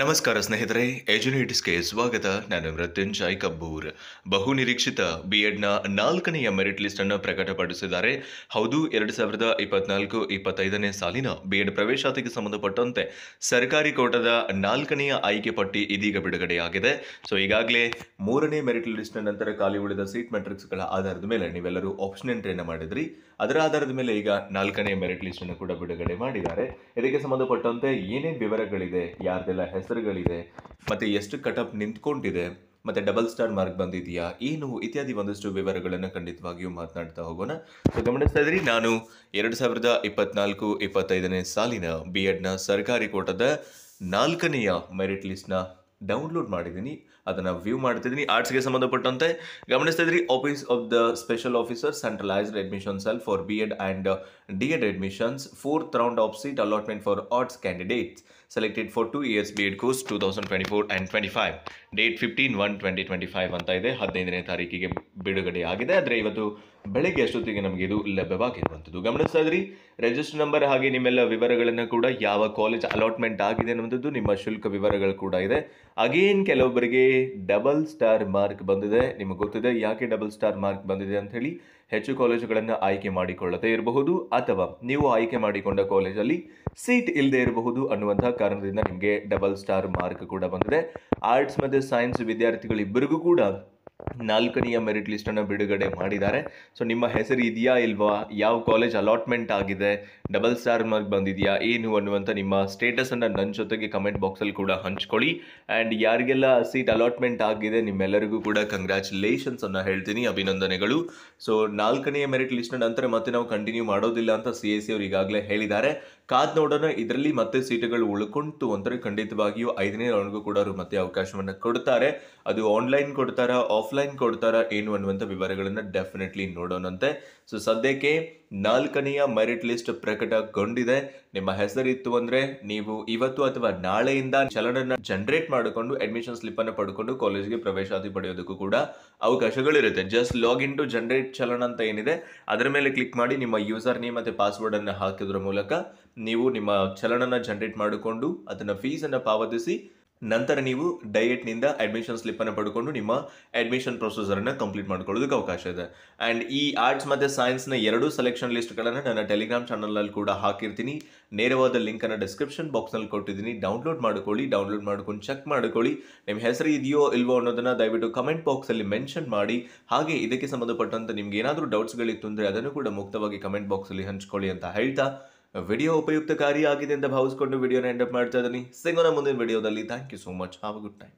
ನಮಸ್ಕಾರ ಸ್ನೇಹಿತರೆ, ಎಜುನೇಟಿಸ್ಗೆ ಸ್ವಾಗತ. ನಾನು ಮೃತ್ಯುಂಜಯ್ ಕಬ್ಬೂರ್. ಬಹುನಿರೀಕ್ಷಿತ ಬಿಎಡ್ನ 4ನೇ ಮೆರಿಟ್ ಲಿಸ್ಟ್ ಅನ್ನು ಪ್ರಕಟಪಡಿಸಿದ್ದಾರೆ. ಹೌದು, 2024-25ನೇ ಸಾಲಿನ ಬಿಎಡ್ ಪ್ರವೇಶಾತಿಗೆ ಸಂಬಂಧಪಟ್ಟಂತೆ ಸರ್ಕಾರಿ ಕೋಟಾದ 4ನೇ ಆಯ್ಕೆ ಪಟ್ಟಿ ಇದೀಗ ಬಿಡುಗಡೆಯಾಗಿದೆ. ಸೊ ಈಗಾಗಲೇ 3ನೇ ಮೆರಿಟ್ ಲಿಸ್ಟ್ ನಂತರ ಖಾಲಿ ಉಳಿದ ಸೀಟ್ ಮೆಟ್ರಿಕ್ಸ್ಗಳ ಆಧಾರದ ಮೇಲೆ ನೀವೆಲ್ಲರೂ ಆಪ್ಷನ್ ಎಂಟ್ರಿಯನ್ನು ಮಾಡಿದ್ರಿ. ಅದರ ಆಧಾರದ ಮೇಲೆ ಈಗ 4ನೇ ಮೆರಿಟ್ ಲಿಸ್ಟ್ ಅನ್ನು ಕೂಡ ಬಿಡುಗಡೆ ಮಾಡಿದ್ದಾರೆ. ಇದಕ್ಕೆ ಸಂಬಂಧಪಟ್ಟಂತೆ ಏನೇನು ವಿವರಗಳಿದೆ, ಯಾರ್ದೆಲ್ಲ ಹೆಸರುಗಳಿದೆ, ಮತ್ತೆ ಎಷ್ಟು ಕಟ್ ಆಫ್ ನಿಂತ್ಕೊಂಡಿದೆ, ಮತ್ತೆ ಡಬಲ್ ಸ್ಟಾರ್ ಮಾರ್ಕ್ ಬಂದಿದೆಯಾ, ಏನು ಇತ್ಯಾದಿ ಒಂದಷ್ಟು ವಿವರಗಳನ್ನು ಖಂಡಿತವಾಗಿಯೂ ಮಾತನಾಡ್ತಾ ಹೋಗೋಣ. ಸೊ ಗಮನಿಸ್ತಾ ಇದ್ರಿ, ನಾನು 2024-25ನೇ ಸಾಲಿನ ಬಿಎಡ್ನ ಸರ್ಕಾರಿ ಕೋಟಾದ 4ನೇ ಮೆರಿಟ್ ಲಿಸ್ಟ್ನ ಡೌನ್ಲೋಡ್ ಮಾಡಿದ್ದೀನಿ, ಅದನ್ನು ವ್ಯೂ ಮಾಡ್ತಿದ್ದೀನಿ. ಆರ್ಟ್ಸ್ಗೆ ಸಂಬಂಧಪಟ್ಟಂತೆ ಗಮನಿಸ್ತಾ ಇದ್ರಿ, office of the special officer centralised admission cell for BEd and DEd admissions 4th round of seat allotment for arts candidates selected for 2 years BEd course 2024 and 25. Date 15/1/2025 ಅಂತ ಇದೆ. 15ನೇ ತಾರೀಕಿಗೆ ಬಿಡುಗಡೆ ಆಗಿದೆ. ಆದರೆ ಇವತ್ತು ಬೆಳಗ್ಗೆ ಅಷ್ಟೊತ್ತಿಗೆ ನಮಗೆ ಇದು ಲಭ್ಯವಾಗಿರುವಂಥದ್ದು. ಗಮನಿಸ್ತಾ ಇದ್ರಿ, ರಿಜಿಸ್ಟರ್ ನಂಬರ್ ಹಾಗೆ ನಿಮ್ಮೆಲ್ಲ ವಿವರಗಳನ್ನು ಕೂಡ, ಯಾವ ಕಾಲೇಜ್ ಅಲಾಟ್ಮೆಂಟ್ ಆಗಿದೆ ಅನ್ನುವಂಥದ್ದು, ನಿಮ್ಮ ಶುಲ್ಕ ವಿವರಗಳು ಕೂಡ ಇದೆ. ಅಗೇನ್ ಕೆಲವೊಬ್ಬರಿಗೆ ಡಬಲ್ ಸ್ಟಾರ್ ಮಾರ್ಕ್ ಬಂದಿದೆ. ನಿಮಗೆ ಗೊತ್ತಿದೆ ಯಾಕೆ ಡಬಲ್ ಸ್ಟಾರ್ ಮಾರ್ಕ್ ಬಂದಿದೆ ಅಂತ ಹೇಳಿ. ಹೆಚ್ಚು ಕಾಲೇಜುಗಳನ್ನು ಆಯ್ಕೆ ಮಾಡಿಕೊಳ್ಳದೇ ಇರಬಹುದು, ಅಥವಾ ನೀವು ಆಯ್ಕೆ ಮಾಡಿಕೊಂಡ ಕಾಲೇಜಲ್ಲಿ ಸೀಟ್ ಇಲ್ಲದೆ ಇರಬಹುದು ಅನ್ನುವಂತಹ ಕಾರಣದಿಂದ ನಿಮಗೆ ಡಬಲ್ ಸ್ಟಾರ್ ಮಾರ್ಕ್ ಕೂಡ ಬಂದಿದೆ. ಆರ್ಟ್ಸ್ ಮತ್ತು ಸೈನ್ಸ್ ವಿದ್ಯಾರ್ಥಿಗಳಿಬ್ಬರಿಗೂ ಕೂಡ 4ನೇ ಮೆರಿಟ್ ಲಿಸ್ಟನ್ನು ಬಿಡುಗಡೆ ಮಾಡಿದ್ದಾರೆ. ಸೊ ನಿಮ್ಮ ಹೆಸರು ಇದೆಯಾ ಇಲ್ವಾ, ಯಾವ ಕಾಲೇಜ್ ಅಲಾಟ್ಮೆಂಟ್ ಆಗಿದೆ, ಡಬಲ್ ಸ್ಟಾರ್ ಮಾರ್ಕ್ ಬಂದಿದೆಯಾ ಏನು ಅನ್ನುವಂಥ ನಿಮ್ಮ ಸ್ಟೇಟಸನ್ನು ನನ್ನ ಜೊತೆಗೆ ಕಮೆಂಟ್ ಬಾಕ್ಸಲ್ಲಿ ಕೂಡ ಹಂಚ್ಕೊಳ್ಳಿ. ಆ್ಯಂಡ್ ಯಾರಿಗೆಲ್ಲ ಸೀಟ್ ಅಲಾಟ್ಮೆಂಟ್ ಆಗಿದೆ ನಿಮ್ಮೆಲ್ಲರಿಗೂ ಕೂಡ ಕಂಗ್ರ್ಯಾಚುಲೇಷನ್ಸ್ ಅನ್ನು ಹೇಳ್ತೀನಿ, ಅಭಿನಂದನೆಗಳು. ಸೊ 4ನೇ ಮೆರಿಟ್ ಲಿಸ್ಟ್ನ ನಂತರ ಮತ್ತೆ ನಾವು ಕಂಟಿನ್ಯೂ ಮಾಡೋದಿಲ್ಲ ಅಂತ CAC ಅವರು ಈಗಾಗಲೇ ಹೇಳಿದ್ದಾರೆ. ಕಾದ್ ನೋಡೋಣ, ಇದರಲ್ಲಿ ಮತ್ತೆ ಸೀಟುಗಳು ಉಳ್ಕೊಂತು ಅಂದರೆ ಖಂಡಿತವಾಗಿಯೂ 5ನೇ ರೌಂಡ್ಗೂ ಕೂಡ ಅವರು ಮತ್ತೆ ಅವಕಾಶವನ್ನು ಕೊಡ್ತಾರೆ. ಅದು ಆನ್ಲೈನ್ ಕೊಡ್ತಾರಾ, ಆಫ್ಲೈನ್ ಕೊಡ್ತಾರಾ ಏನು ಅನ್ನುವಂಥ ವಿವರಗಳನ್ನು ಡೆಫಿನೆಟ್ಲಿ ನೋಡೋಣಂತೆ. ಸೊ ಸದ್ಯಕ್ಕೆ 4ನೇ ಮೆರಿಟ್ ಲಿಸ್ಟ್ ಪ್ರಕಟಗೊಂಡಿದೆ. ನಿಮ್ಮ ಹೆಸರಿತ್ತು ಅಂದರೆ ನೀವು ಇವತ್ತು ಅಥವಾ ನಾಳೆಯಿಂದ ಚಲನನ್ನ ಜನರೇಟ್ ಮಾಡಿಕೊಂಡು ಅಡ್ಮಿಷನ್ ಸ್ಲಿಪ್ ಅನ್ನು ಪಡ್ಕೊಂಡು ಕಾಲೇಜ್ಗೆ ಪ್ರವೇಶಾತಿ ಪಡೆಯೋದಕ್ಕೂ ಕೂಡ ಅವಕಾಶಗಳಿರುತ್ತೆ. ಜಸ್ಟ್ ಲಾಗಿನ್ ಟು ಜನರೇಟ್ ಚಲನ ಅಂತ ಏನಿದೆ ಅದರ ಮೇಲೆ ಕ್ಲಿಕ್ ಮಾಡಿ ನಿಮ್ಮ ಯೂಸರ್ ನೇಮ್ ಮತ್ತು ಪಾಸ್ವರ್ಡ್ ಅನ್ನು ಹಾಕಿದ್ರ ಮೂಲಕ ನೀವು ನಿಮ್ಮ ಚಲನನ ಜನರೇಟ್ ಮಾಡಿಕೊಂಡು ಅದನ್ನು ಫೀಸನ್ನು ಪಾವತಿಸಿ ನಂತರ ನೀವು ಡಯಟ್ನಿಂದ ಅಡ್ಮಿಷನ್ ಸ್ಲಿಪ್ಪನ್ನು ಪಡ್ಕೊಂಡು ನಿಮ್ಮ ಅಡ್ಮಿಷನ್ ಪ್ರೊಸೀಜರನ್ನು ಕಂಪ್ಲೀಟ್ ಮಾಡ್ಕೊಳ್ಳೋದಕ್ಕೆ ಅವಕಾಶ ಇದೆ. ಆ್ಯಂಡ್ ಈ ಆರ್ಟ್ಸ್ ಮತ್ತು ಸೈನ್ಸ್ನ ಎರಡೂ ಸೆಲೆಕ್ಷನ್ ಲಿಸ್ಟ್ಗಳನ್ನು ನನ್ನ ಟೆಲಿಗ್ರಾಮ್ ಚಾನಲ್ನಲ್ಲಿ ಕೂಡ ಹಾಕಿರ್ತೀನಿ. ನೇರವಾದ ಲಿಂಕನ್ನು ಡಿಸ್ಕ್ರಿಪ್ಷನ್ ಬಾಕ್ಸ್ನಲ್ಲಿ ಕೊಟ್ಟಿದ್ದೀನಿ. ಡೌನ್ಲೋಡ್ ಮಾಡ್ಕೊಳ್ಳಿ, ಡೌನ್ಲೋಡ್ ಮಾಡ್ಕೊಂಡು ಚೆಕ್ ಮಾಡ್ಕೊಳ್ಳಿ. ನಿಮ್ಮ ಹೆಸರು ಇದೆಯೋ ಇಲ್ವೋ ಅನ್ನೋದನ್ನು ದಯವಿಟ್ಟು ಕಮೆಂಟ್ ಬಾಕ್ಸಲ್ಲಿ ಮೆನ್ಷನ್ ಮಾಡಿ. ಹಾಗೆ ಇದಕ್ಕೆ ಸಂಬಂಧಪಟ್ಟಂತೆ ನಿಮ್ಗೆ ಏನಾದರೂ ಡೌಟ್ಸ್ಗಳಿತ್ತು ಅಂದರೆ ಅದನ್ನು ಕೂಡ ಮುಕ್ತವಾಗಿ ಕಮೆಂಟ್ ಬಾಕ್ಸಲ್ಲಿ ಹಂಚ್ಕೊಳ್ಳಿ ಅಂತ ಹೇಳ್ತಾ, ವಿಡಿಯೋ ಉಪಯುಕ್ತಕಾರಿ ಆಗಿದೆ ಅಂತ ಭಾವಿಸ್ಕೊಂಡು ವಿಡಿಯೋನ ಎಂಡ್ ಅಪ್ ಮಾಡ್ತಾ ಇದ್ದೀನಿ. ಸಿಗೋಣ ಮುಂದಿನ ವಿಡಿಯೋದಲ್ಲಿ. Thank you so much. Have a good time.